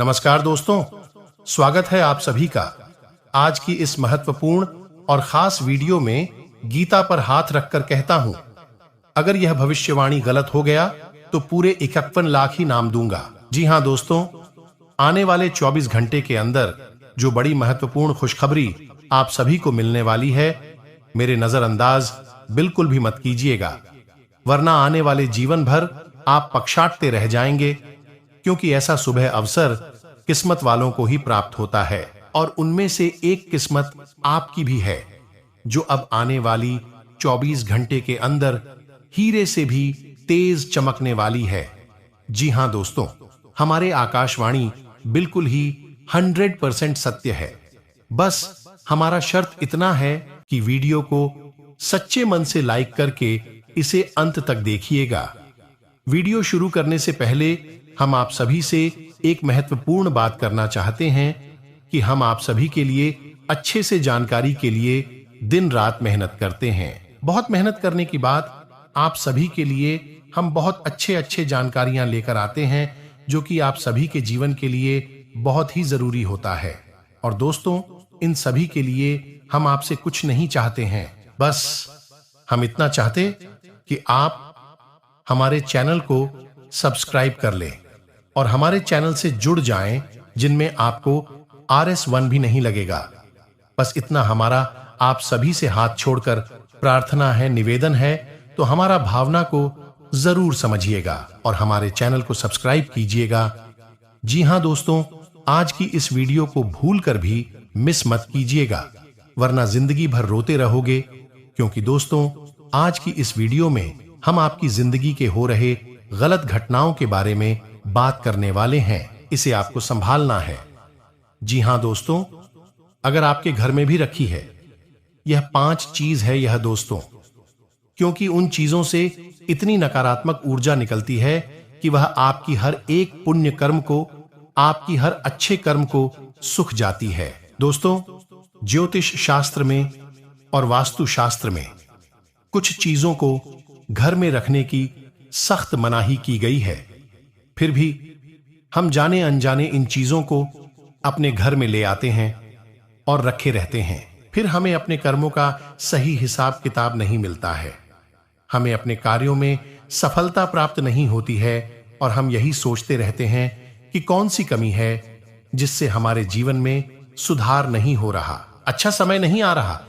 नमस्कार दोस्तों, स्वागत है आप सभी का आज की इस महत्वपूर्ण और खास वीडियो में। गीता पर हाथ रखकर कहता हूं, अगर यह भविष्यवाणी गलत हो गया तो पूरे 51 लाख ही नाम दूंगा। जी हां दोस्तों, आने वाले 24 घंटे के अंदर जो बड़ी महत्वपूर्ण खुशखबरी आप सभी को मिलने वाली है, मेरे नजरअंदाज बिल्कुल भी मत कीजिएगा, वरना आने वाले जीवन भर आप पक्षाटते रह जाएंगे, क्योंकि ऐसा सुबह अवसर किस्मत वालों को ही प्राप्त होता है और उनमें से एक किस्मत आपकी भी है, जो अब आने वाली 24 घंटे के अंदर हीरे से भी तेज चमकने वाली है। जी हां दोस्तों, हमारे आकाशवाणी बिल्कुल ही 100% सत्य है। बस हमारा शर्त इतना है कि वीडियो को सच्चे मन से लाइक करके इसे अंत तक देखिएगा। वीडियो शुरू करने से पहले हम आप सभी से एक महत्वपूर्ण बात करना चाहते हैं कि हम आप सभी के लिए अच्छे से जानकारी के लिए दिन रात मेहनत करते हैं। बहुत मेहनत करने के बाद आप सभी के लिए हम बहुत अच्छे जानकारियां लेकर आते हैं, जो कि आप सभी के जीवन के लिए बहुत ही जरूरी होता है। और दोस्तों, इन सभी के लिए हम आपसे कुछ नहीं चाहते हैं, बस हम इतना चाहते कि आप हमारे चैनल को सब्सक्राइब कर लें और हमारे चैनल से जुड़ जाएं, जिनमें आपको RS1 भी नहीं लगेगा। बस इतना हमारा आप सभी से हाथ छोड़कर प्रार्थना है, निवेदन है, तो हमारा भावना को जरूर समझिएगा और हमारे चैनल को सब्सक्राइब कीजिएगा। जी हां दोस्तों, आज की इस वीडियो को भूलकर भी मिस मत कीजिएगा, वरना जिंदगी भर रोते रहोगे, क्योंकि दोस्तों आज की इस वीडियो में हम आपकी जिंदगी के हो रहे गलत घटनाओं के बारे में बात करने वाले हैं। इसे आपको संभालना है। जी हां दोस्तों, अगर आपके घर में भी रखी है, यह 5 चीज है यह दोस्तों, क्योंकि उन चीजों से इतनी नकारात्मक ऊर्जा निकलती है कि वह आपकी हर एक पुण्य कर्म को, आपकी हर अच्छे कर्म को सुख जाती है। दोस्तों, ज्योतिष शास्त्र में और वास्तु शास्त्र में कुछ चीजों को घर में रखने की सख्त मनाही की गई है, फिर भी हम जाने अनजाने इन चीजों को अपने घर में ले आते हैं और रखे रहते हैं। फिर हमें अपने कर्मों का सही हिसाब किताब नहीं मिलता है, हमें अपने कार्यों में सफलता प्राप्त नहीं होती है और हम यही सोचते रहते हैं कि कौन सी कमी है जिससे हमारे जीवन में सुधार नहीं हो रहा, अच्छा समय नहीं आ रहा।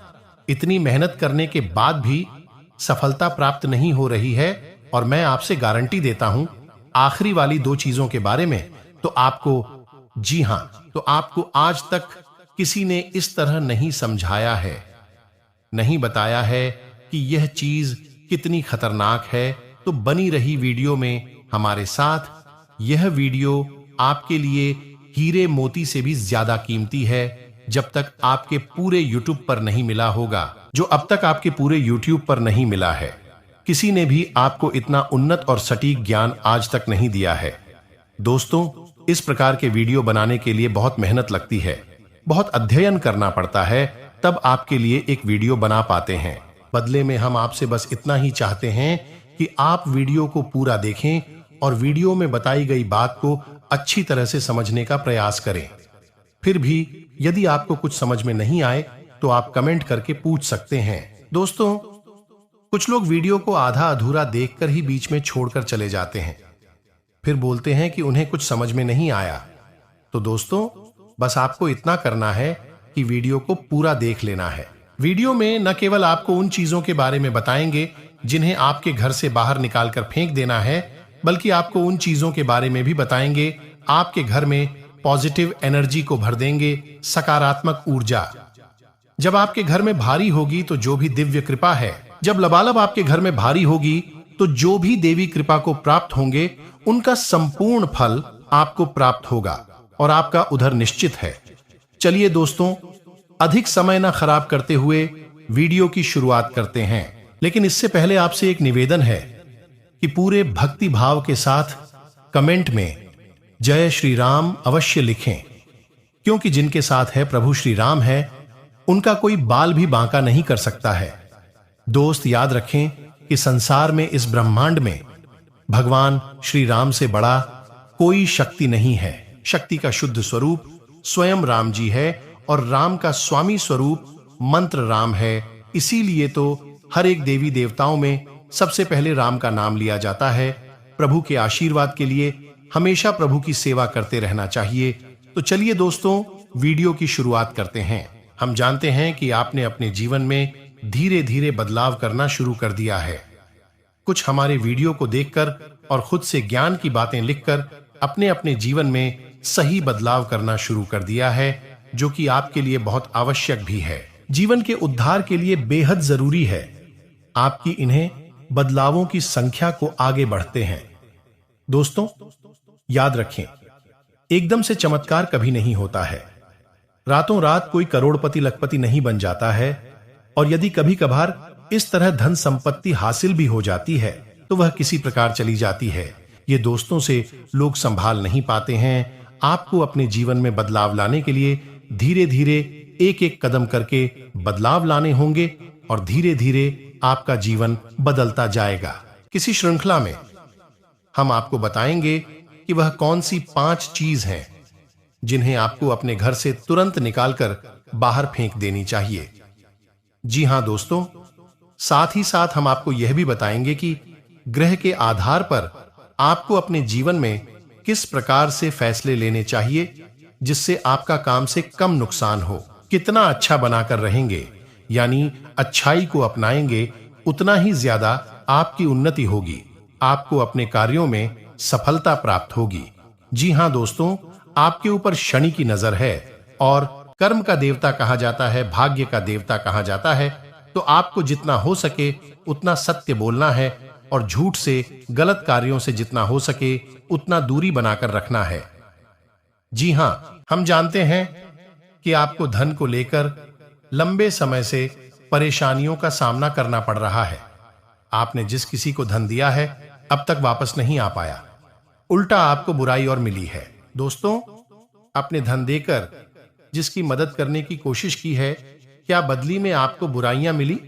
इतनी मेहनत करने के बाद भी सफलता प्राप्त नहीं हो रही है, और मैं आपसे गारंटी देता हूं आखिरी वाली 2 चीजों के बारे में तो आपको, जी हां, तो आपको आज तक किसी ने इस तरह नहीं समझाया है, नहीं बताया है कि यह चीज कितनी खतरनाक है। तो बनी रही वीडियो में हमारे साथ। यह वीडियो आपके लिए हीरे मोती से भी ज्यादा कीमती है, जब तक आपके पूरे YouTube पर नहीं मिला होगा, जो अब तक आपके पूरे YouTube पर नहीं मिला है। किसी ने भी आपको इतना उन्नत और सटीक ज्ञान आज तक नहीं दिया है। दोस्तों, इस प्रकार के वीडियो बनाने के लिए बहुत मेहनत लगती है, बहुत अध्ययन करना पड़ता है, तब आपके लिए एक वीडियो बना पाते हैं। बदले में हम आपसे बस इतना ही चाहते हैं कि आप वीडियो को पूरा देखें और वीडियो में बताई गई बात को अच्छी तरह से समझने का प्रयास करें। फिर भी यदि आपको कुछ समझ में नहीं आए तो आप कमेंट करके पूछ सकते हैं। दोस्तों, कुछ लोग वीडियो को आधा अधूरा देखकर ही बीच में छोड़कर चले जाते हैं, फिर बोलते हैं कि उन्हें कुछ समझ में नहीं आया। तो दोस्तों, बस आपको इतना करना है कि वीडियो को पूरा देख लेना है। वीडियो में न केवल आपको उन चीजों के बारे में बताएंगे जिन्हें आपके घर से बाहर निकालकर फेंक देना है, बल्कि आपको उन चीजों के बारे में भी बताएंगे आपके घर में पॉजिटिव एनर्जी को भर देंगे, सकारात्मक ऊर्जा। जब आपके घर में भारी होगी तो जो भी दिव्य कृपा है, जब लबालब आपके घर में भारी होगी तो जो भी देवी कृपा को प्राप्त होंगे, उनका संपूर्ण फल आपको प्राप्त होगा और आपका उधर निश्चित है। चलिए दोस्तों, अधिक समय ना खराब करते हुए वीडियो की शुरुआत करते हैं। लेकिन इससे पहले आपसे एक निवेदन है कि पूरे भक्ति भाव के साथ कमेंट में जय श्री राम अवश्य लिखें, क्योंकि जिनके साथ है प्रभु श्री राम है, उनका कोई बाल भी बांका नहीं कर सकता है। दोस्त, याद रखें कि संसार में, इस ब्रह्मांड में भगवान श्री राम से बड़ा कोई शक्ति नहीं है। शक्ति का शुद्ध स्वरूप स्वयं राम जी है और राम का स्वामी स्वरूप मंत्र राम है। इसीलिए तो हर एक देवी देवताओं में सबसे पहले राम का नाम लिया जाता है। प्रभु के आशीर्वाद के लिए हमेशा प्रभु की सेवा करते रहना चाहिए। तो चलिए दोस्तों, वीडियो की शुरुआत करते हैं। हम जानते हैं कि आपने अपने जीवन में धीरे धीरे बदलाव करना शुरू कर दिया है। कुछ हमारे वीडियो को देखकर और खुद से ज्ञान की बातें लिखकर अपने अपने जीवन में सही बदलाव करना शुरू कर दिया है, जो कि आपके लिए बहुत आवश्यक भी है। जीवन के उद्धार के लिए बेहद जरूरी है। आपकी इन्हें बदलावों की संख्या को आगे बढ़ते हैं। दोस्तों, याद रखें, एकदम से चमत्कार कभी नहीं होता है। रातों रात कोई करोड़पति लखपति नहीं बन जाता है, और यदि कभी कभार इस तरह धन संपत्ति हासिल भी हो जाती है तो वह किसी प्रकार चली जाती है। ये दोस्तों से लोग संभाल नहीं पाते हैं। आपको अपने जीवन में बदलाव लाने के लिए धीरे धीरे एक एक कदम करके बदलाव लाने होंगे और धीरे धीरे आपका जीवन बदलता जाएगा। किसी श्रृंखला में हम आपको बताएंगे कि वह कौन सी 5 चीज हैं जिन्हें आपको अपने घर से तुरंत निकालकर बाहर फेंक देनी चाहिए। जी हां दोस्तों, साथ ही साथ हम आपको यह भी बताएंगे कि ग्रह के आधार पर आपको अपने जीवन में किस प्रकार से फैसले लेने चाहिए जिससे आपका काम से कम नुकसान हो। कितना अच्छा बनाकर रहेंगे, यानी अच्छाई को अपनाएंगे, उतना ही ज्यादा आपकी उन्नति होगी। आपको अपने कार्यों में सफलता प्राप्त होगी। जी हां दोस्तों, आपके ऊपर शनि की नजर है और कर्म का देवता कहा जाता है, भाग्य का देवता कहा जाता है। तो आपको जितना हो सके उतना सत्य बोलना है और झूठ से, गलत कार्यों से जितना हो सके उतना दूरी बनाकर रखना है। जी हां, हम जानते हैं कि आपको धन को लेकर लंबे समय से परेशानियों का सामना करना पड़ रहा है। आपने जिस किसी को धन दिया है अब तक वापस नहीं आ पाया, उल्टा आपको बुराई और मिली है। दोस्तों, अपने धन देकर जिसकी मदद करने की कोशिश की है, क्या बदली में आपको बुराइयां मिली?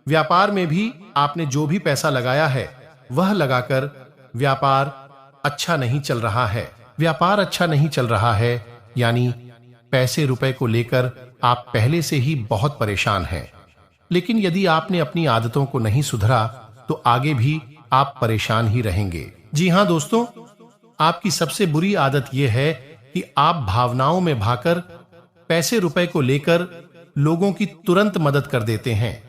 व्यापार में भी आपने जो भी पैसा लगाया है वह लगाकर व्यापार अच्छा नहीं चल रहा है। व्यापार अच्छा नहीं चल रहा है, यानी पैसे रुपए को लेकर आप पहले से ही बहुत परेशान हैं। लेकिन यदि आपने अपनी आदतों को नहीं सुधरा तो आगे भी आप परेशान ही रहेंगे। जी हां दोस्तों, आपकी सबसे बुरी आदत यह है कि आप भावनाओं में भाकर पैसे रुपए को लेकर लोगों की तुरंत मदद कर देते हैं।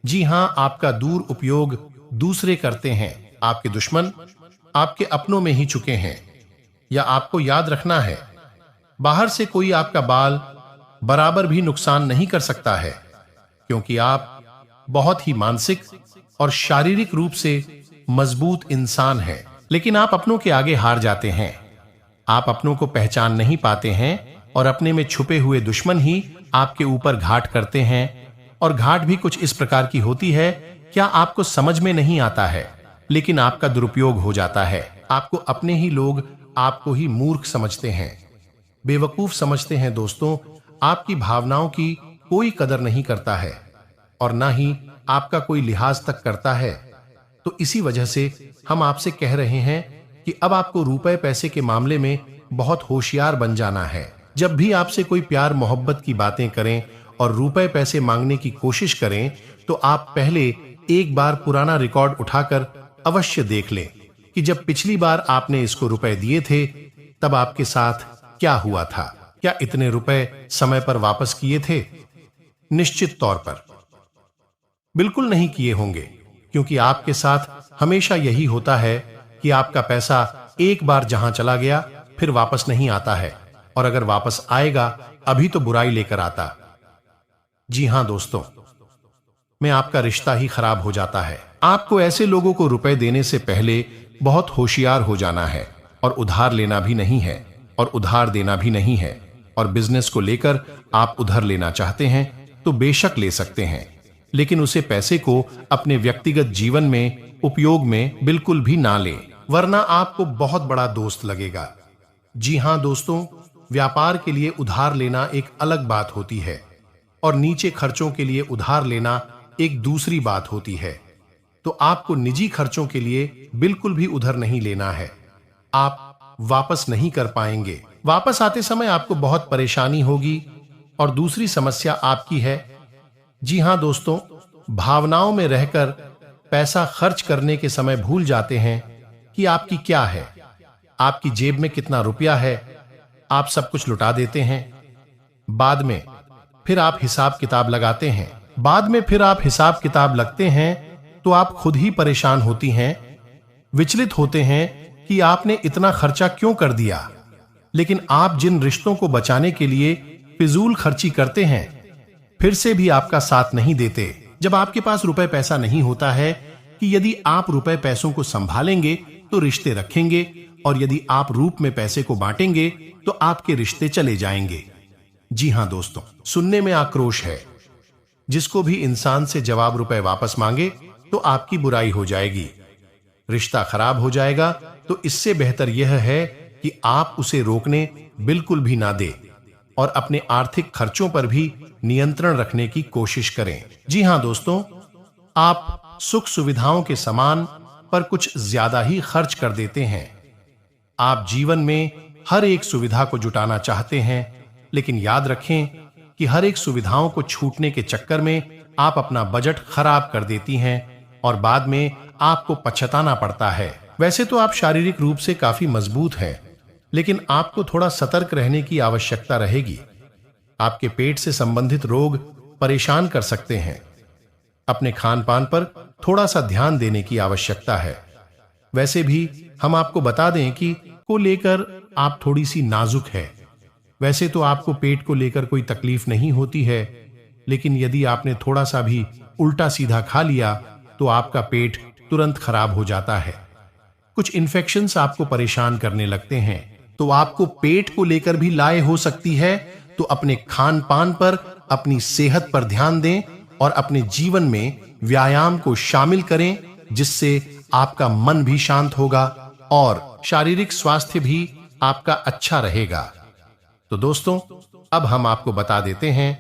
जी हां, आपका दूर उपयोग दूसरे करते हैं। आपके दुश्मन आपके अपनों में ही चुके हैं। या आपको याद रखना है, बाहर से कोई आपका बाल बराबर भी नुकसान नहीं कर सकता है, क्योंकि आप बहुत ही मानसिक और शारीरिक रूप से मजबूत इंसान हैं। लेकिन आप अपनों के आगे हार जाते हैं। आप अपनों को पहचान नहीं पाते हैं और अपने में छुपे हुए दुश्मन ही आपके ऊपर घाट करते हैं। और घाट भी कुछ इस प्रकार की होती है, क्या आपको समझ में नहीं आता है, लेकिन आपका दुरुपयोग हो जाता है। आपको अपने ही लोग आपको ही मूर्ख समझते हैं, बेवकूफ समझते हैं। दोस्तों, आपकी भावनाओं की कोई कदर नहीं करता है और ना ही आपका कोई लिहाज तक करता है। तो इसी वजह से हम आपसे कह रहे हैं कि अब आपको रुपए पैसे के मामले में बहुत होशियार बन जाना है। जब भी आपसे कोई प्यार मोहब्बत की बातें करें और रुपए पैसे मांगने की कोशिश करें, तो आप पहले एक बार पुराना रिकॉर्ड उठाकर अवश्य देख लें कि जब पिछली बार आपने इसको रुपए दिए थे तब आपके साथ क्या हुआ था। क्या इतने रुपए समय पर वापस किए थे? निश्चित तौर पर बिल्कुल नहीं किए होंगे, क्योंकि आपके साथ हमेशा यही होता है कि आपका पैसा एक बार जहां चला गया फिर वापस नहीं आता है, और अगर वापस आएगा अभी तो बुराई लेकर आता। जी हां दोस्तों, में आपका रिश्ता ही खराब हो जाता है। आपको ऐसे लोगों को रुपए देने से पहले बहुत होशियार हो जाना है, और उधार लेना भी नहीं है और उधार देना भी नहीं है। और बिजनेस को लेकर आप उधार लेना चाहते हैं तो बेशक ले सकते हैं, लेकिन उसे पैसे को अपने व्यक्तिगत जीवन में उपयोग में बिल्कुल भी ना लें, वरना आपको बहुत बड़ा दोस्त लगेगा। जी हां दोस्तों, व्यापार के लिए उधार लेना एक अलग बात होती है और नीचे खर्चों के लिए उधार लेना एक दूसरी बात होती है। तो आपको निजी खर्चों के लिए बिल्कुल भी उधार नहीं लेना है। आप वापस नहीं कर पाएंगे। वापस आते समय आपको बहुत परेशानी होगी। और दूसरी समस्या आपकी है, जी हां दोस्तों, भावनाओं में रहकर पैसा खर्च करने के समय भूल जाते हैं कि आपकी क्या है, आपकी जेब में कितना रुपया है। आप सब कुछ लुटा देते हैं। बाद में फिर आप हिसाब किताब लगाते हैं तो आप खुद ही परेशान होती हैं, विचलित होते हैं कि आपने इतना खर्चा क्यों कर दिया। लेकिन आप जिन रिश्तों को बचाने के लिए फिजूल खर्ची करते हैं, फिर से भी आपका साथ नहीं देते। जब आपके पास रुपए पैसा नहीं होता है कि यदि आप रुपए पैसों को संभालेंगे तो रिश्ते रखेंगे, और यदि आप रूप में पैसे को बांटेंगे तो आपके रिश्ते चले जाएंगे। जी हां दोस्तों, सुनने में आक्रोश है। जिसको भी इंसान से जवाब रुपए वापस मांगे तो आपकी बुराई हो जाएगी, रिश्ता खराब हो जाएगा। तो इससे बेहतर यह है कि आप उसे रोकने बिल्कुल भी ना दे और अपने आर्थिक खर्चों पर भी नियंत्रण रखने की कोशिश करें। जी हां दोस्तों, आप सुख सुविधाओं के सामान पर कुछ ज्यादा ही खर्च कर देते हैं। आप जीवन में हर एक सुविधा को जुटाना चाहते हैं, लेकिन याद रखें कि हर एक सुविधाओं को छूटने के चक्कर में आप अपना बजट खराब कर देती हैं और बाद में आपको पछताना पड़ता है। वैसे तो आप शारीरिक रूप से काफी मजबूत हैं, लेकिन आपको थोड़ा सतर्क रहने की आवश्यकता रहेगी। आपके पेट से संबंधित रोग परेशान कर सकते हैं। अपने खान पान पर थोड़ा सा ध्यान देने की आवश्यकता है। वैसे भी हम आपको बता दें कि को लेकर आप थोड़ी सी नाजुक है। वैसे तो आपको पेट को लेकर कोई तकलीफ नहीं होती है, लेकिन यदि आपने थोड़ा सा भी उल्टा सीधा खा लिया तो आपका पेट तुरंत खराब हो जाता है। कुछ इन्फेक्शंस आपको परेशान करने लगते हैं, तो आपको पेट को लेकर भी लाए हो सकती है। तो अपने खान पान पर, अपनी सेहत पर ध्यान दें और अपने जीवन में व्यायाम को शामिल करें, जिससे आपका मन भी शांत होगा और शारीरिक स्वास्थ्य भी आपका अच्छा रहेगा। तो दोस्तों, अब हम आपको बता देते हैं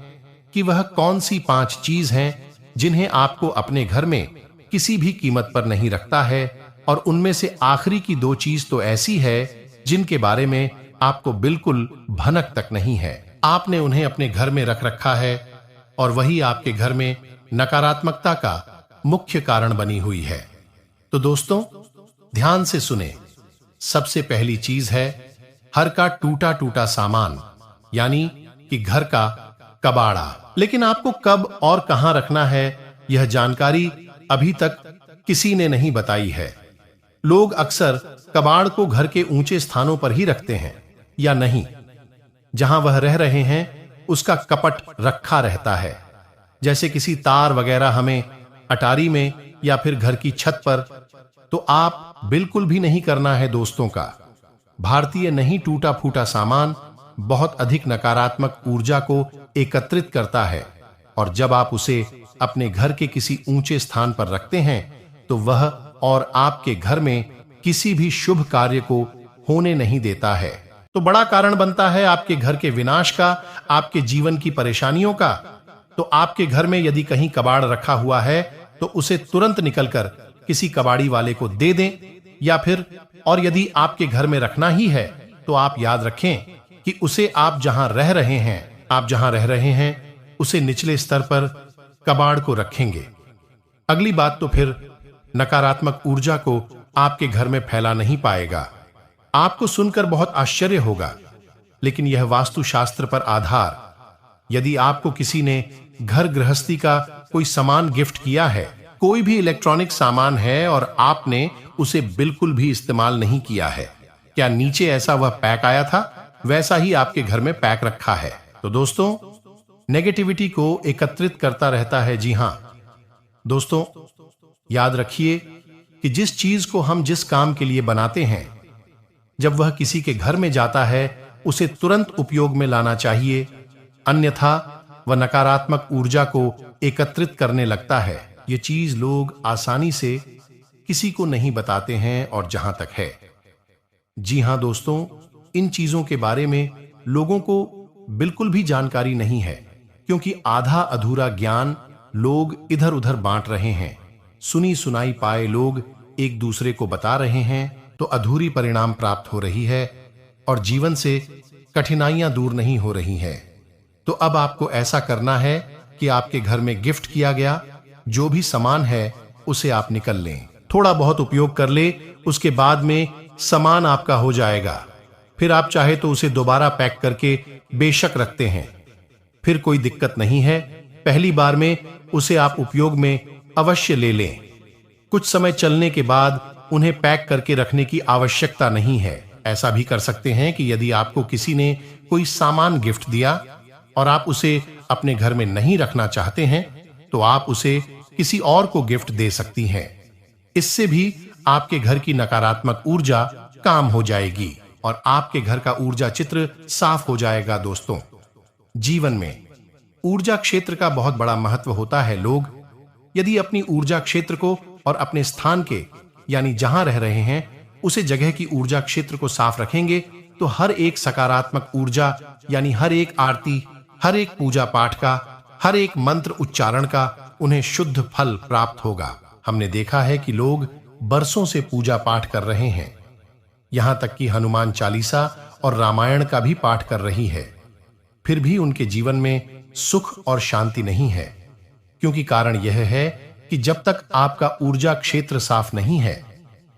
कि वह कौन सी 5 चीज हैं जिन्हें आपको अपने घर में किसी भी कीमत पर नहीं रखता है, और उनमें से आखिरी की 2 चीज तो ऐसी है जिनके बारे में आपको बिल्कुल भनक तक नहीं है। आपने उन्हें अपने घर में रख रखा है और वही आपके घर में नकारात्मकता का मुख्य कारण बनी हुई है। तो दोस्तों, ध्यान से सुने। सबसे पहली चीज है हर का टूटा टूटा सामान, यानी कि घर का कबाड़ा। लेकिन आपको कब और कहां रखना है, यह जानकारी अभी तक किसी ने नहीं बताई है। लोग अक्सर कबाड़ को घर के ऊंचे स्थानों पर ही रखते हैं, या नहीं, जहां वह रह रहे हैं उसका कपट रखा रहता है। जैसे किसी तार वगैरह हमें अटारी में या फिर घर की छत पर। तो आप बिल्कुल भी नहीं करना है दोस्तों का। भारतीय नहीं टूटा फूटा सामान बहुत अधिक नकारात्मक ऊर्जा को एकत्रित करता है, और जब आप उसे अपने घर के किसी ऊंचे स्थान पर रखते हैं तो वह और आपके घर में किसी भी शुभ कार्य को होने नहीं देता है। तो बड़ा कारण बनता है आपके घर के विनाश का, आपके जीवन की परेशानियों का। तो आपके घर में यदि कहीं कबाड़ रखा हुआ है तो उसे तुरंत निकलकर किसी कबाड़ी वाले को दे दें, या फिर और यदि आपके घर में रखना ही है तो आप याद रखें कि उसे आप जहां रह रहे हैं उसे निचले स्तर पर कबाड़ को रखेंगे। अगली बात तो फिर नकारात्मक ऊर्जा को आपके घर में फैला नहीं पाएगा। आपको सुनकर बहुत आश्चर्य होगा, लेकिन यह वास्तुशास्त्र पर आधार, यदि आपको किसी ने घर गृहस्थी का कोई सामान गिफ्ट किया है, कोई भी इलेक्ट्रॉनिक सामान है और आपने उसे बिल्कुल भी इस्तेमाल नहीं किया है, क्या नीचे ऐसा वह पैक आया था वैसा ही आपके घर में पैक रखा है? तो दोस्तों, नेगेटिविटी को एकत्रित करता रहता है। जी हां दोस्तों, याद रखिए कि जिस चीज को हम जिस काम के लिए बनाते हैं, जब वह किसी के घर में जाता है उसे तुरंत उपयोग में लाना चाहिए, अन्यथा वह नकारात्मक ऊर्जा को एकत्रित करने लगता है। ये चीज लोग आसानी से किसी को नहीं बताते हैं, और जहां तक है, जी हां दोस्तों, इन चीजों के बारे में लोगों को बिल्कुल भी जानकारी नहीं है, क्योंकि आधा अधूरा ज्ञान लोग इधर उधर बांट रहे हैं। सुनी सुनाई पाए लोग एक दूसरे को बता रहे हैं, तो अधूरी परिणाम प्राप्त हो रही है और जीवन से कठिनाइयां दूर नहीं हो रही हैं। तो अब आपको ऐसा करना है कि आपके घर में गिफ्ट किया गया जो भी सामान है उसे आप निकल लें, थोड़ा बहुत उपयोग कर ले, उसके बाद में सामान आपका हो जाएगा। फिर आप चाहे तो उसे दोबारा पैक करके बेशक रखते हैं, फिर कोई दिक्कत नहीं है। पहली बार में उसे आप उपयोग में अवश्य ले लें। कुछ समय चलने के बाद उन्हें पैक करके रखने की आवश्यकता नहीं है। ऐसा भी कर सकते हैं कि यदि आपको किसी ने कोई सामान गिफ्ट दिया और आप उसे अपने घर में नहीं रखना चाहते हैं तो आप उसे किसी और को गिफ्ट दे सकती हैं। इससे भी आपके घर की नकारात्मक ऊर्जा काम हो जाएगी और आपके घर का ऊर्जा चित्र साफ हो जाएगा। दोस्तों, जीवन में ऊर्जा क्षेत्र का बहुत बड़ा महत्व होता है। लोग यदि अपनी ऊर्जा क्षेत्र को और अपने स्थान के यानी जहां रह रहे हैं उसे जगह की ऊर्जा क्षेत्र को साफ रखेंगे तो हर एक सकारात्मक ऊर्जा यानी हर एक आरती, हर एक पूजा पाठ का, हर एक मंत्र उच्चारण का उन्हें शुद्ध फल प्राप्त होगा। हमने देखा है कि लोग बरसों से पूजा पाठ कर रहे हैं, यहां तक कि हनुमान चालीसा और रामायण का भी पाठ कर रही है, फिर भी उनके जीवन में सुख और शांति नहीं है। क्योंकि कारण यह है कि जब तक आपका ऊर्जा क्षेत्र साफ नहीं है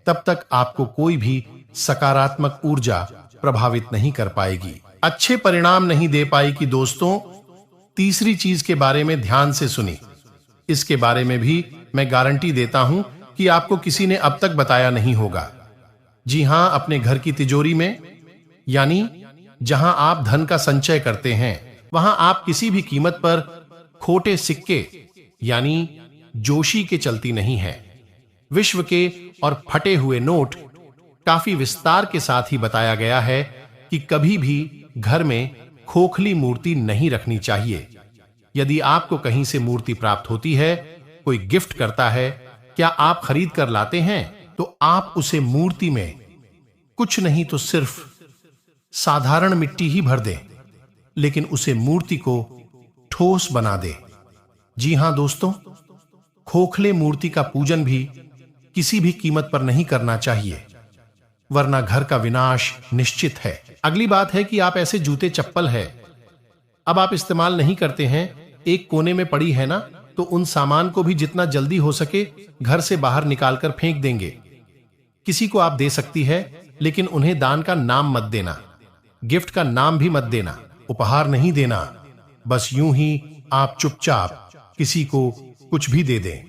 तब तक आपको कोई भी सकारात्मक ऊर्जा प्रभावित नहीं कर पाएगी, अच्छे परिणाम नहीं दे पाएगी। दोस्तों, तीसरी चीज के बारे में ध्यान से सुनी। इसके बारे में भी मैं गारंटी देता हूं कि आपको किसी ने अब तक बताया नहीं होगा। जी हां, अपने घर की तिजोरी में यानी जहां आप धन का संचय करते हैं वहां आप किसी भी कीमत पर खोटे सिक्के यानी जोशी के चलती नहीं है। विश्व के और फटे हुए नोट काफी विस्तार के साथ ही बताया गया है कि कभी भी घर में खोखली मूर्ति नहीं रखनी चाहिए। यदि आपको कहीं से मूर्ति प्राप्त होती है, कोई गिफ्ट करता है, क्या आप खरीद कर लाते हैं तो आप उसे मूर्ति में कुछ नहीं तो सिर्फ साधारण मिट्टी ही भर दें, लेकिन उसे मूर्ति को ठोस बना दे। जी हां दोस्तों, खोखले मूर्ति का पूजन भी किसी भी कीमत पर नहीं करना चाहिए, वरना घर का विनाश निश्चित है। अगली बात है कि आप ऐसे जूते चप्पल है अब आप इस्तेमाल नहीं करते हैं, एक कोने में पड़ी है ना, तो उन सामान को भी जितना जल्दी हो सके घर से बाहर निकालकर फेंक देंगे। किसी को आप दे सकती है, लेकिन उन्हें दान का नाम मत देना, गिफ्ट का नाम भी मत देना, उपहार नहीं देना। बस यूं ही आप चुपचाप किसी को कुछ भी दे दें।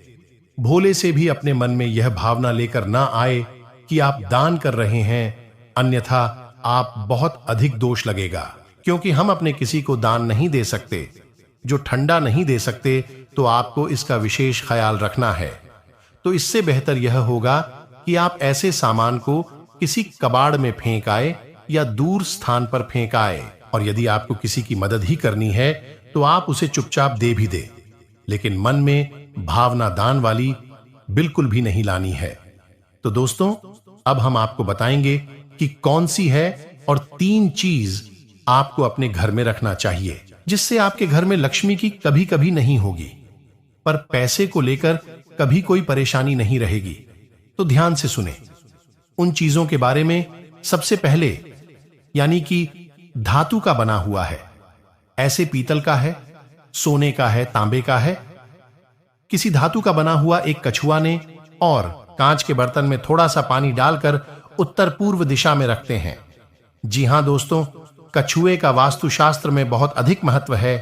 भोले से भी अपने मन में यह भावना लेकर ना आए कि आप दान कर रहे हैं, अन्यथा आप बहुत अधिक दोष लगेगा। क्योंकि हम अपने किसी को दान नहीं दे सकते, जो ठंडा नहीं दे सकते, तो आपको इसका विशेष ख्याल रखना है। तो इससे बेहतर यह होगा कि आप ऐसे सामान को किसी कबाड़ में फेंक आए या दूर स्थान पर फेंक आए। और यदि आपको किसी की मदद ही करनी है तो आप उसे चुपचाप दे भी दे, लेकिन मन में भावना दान वाली बिल्कुल भी नहीं लानी है। तो दोस्तों, अब हम आपको बताएंगे कि कौन सी है और 3 चीज आपको अपने घर में रखना चाहिए जिससे आपके घर में लक्ष्मी की कभी कभी नहीं होगी, पर पैसे को लेकर कभी कोई परेशानी नहीं रहेगी। तो ध्यान से सुने उन चीजों के बारे में। सबसे पहले यानी कि धातु का बना हुआ है, ऐसे पीतल का है, सोने का है, तांबे का है, किसी धातु का बना हुआ एक कछुआ ने और कांच के बर्तन में थोड़ा सा पानी डालकर उत्तर पूर्व दिशा में रखते हैं। जी हां दोस्तों, कछुए का वास्तुशास्त्र में बहुत अधिक महत्व है,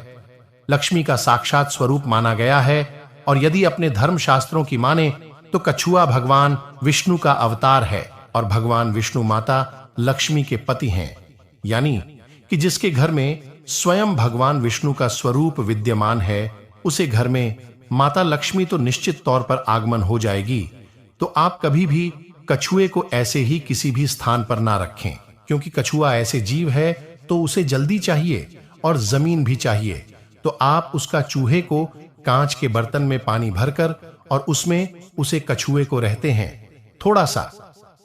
लक्ष्मी का साक्षात स्वरूप माना गया है। और यदि अपने धर्म शास्त्रों की माने तो कछुआ भगवान विष्णु का अवतार है और भगवान विष्णु माता लक्ष्मी के पति हैं। यानी कि जिसके घर में स्वयं भगवान विष्णु का स्वरूप विद्यमान है, उसे घर में माता लक्ष्मी तो निश्चित तौर पर आगमन हो जाएगी। तो आप कभी भी कछुए को ऐसे ही किसी भी स्थान पर ना रखें, क्योंकि कछुआ ऐसे जीव है तो उसे जल्दी चाहिए और जमीन भी चाहिए। तो आप उसका चूहे को कांच के बर्तन में पानी भरकर और उसमें उसे कछुए को रहते हैं, थोड़ा सा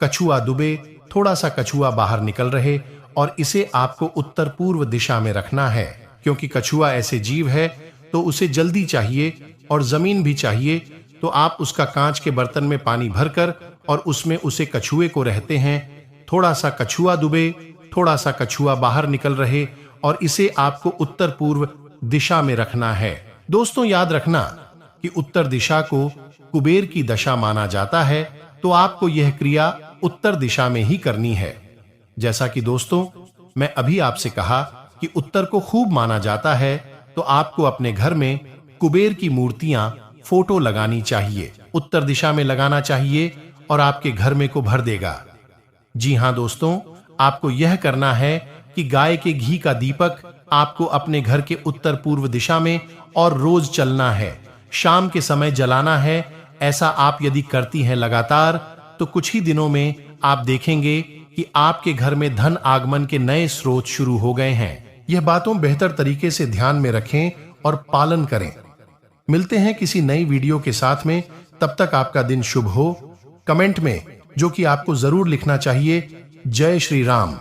कछुआ डूबे, थोड़ा सा कछुआ बाहर निकल रहे, और इसे आपको उत्तर पूर्व दिशा में रखना है। क्योंकि कछुआ ऐसे जीव है तो उसे जल्दी चाहिए और जमीन भी चाहिए। तो आप उसका कांच के बर्तन में पानी भरकर और उसमें उसे कछुए को रहते हैं, थोड़ा सा कछुआ डूबे, थोड़ा सा कछुआ बाहर निकल रहे और इसे आपको उत्तर पूर्व दिशा में रखना है। दोस्तों याद रखना कि उत्तर दिशा को कुबेर की दशा माना जाता है, तो आपको यह क्रिया उत्तर दिशा में ही करनी है। जैसा कि दोस्तों मैं अभी आपसे कहा कि उत्तर को खूब माना जाता है, तो आपको अपने घर में कुबेर की मूर्तियां, फोटो लगानी चाहिए, उत्तर दिशा में लगाना चाहिए और आपके घर में को भर देगा। जी हां दोस्तों, आपको यह करना है कि गाय के घी का दीपक आपको अपने घर के उत्तर पूर्व दिशा में और रोज चलना है, शाम के समय जलाना है। ऐसा आप यदि करती हैं लगातार, तो कुछ ही दिनों में आप देखेंगे कि आपके घर में धन आगमन के नए स्रोत शुरू हो गए हैं। यह बातों बेहतर तरीके से ध्यान में रखें और पालन करें। मिलते हैं किसी नई वीडियो के साथ में, तब तक आपका दिन शुभ हो। कमेंट में जो कि आपको जरूर लिखना चाहिए, जय श्री राम।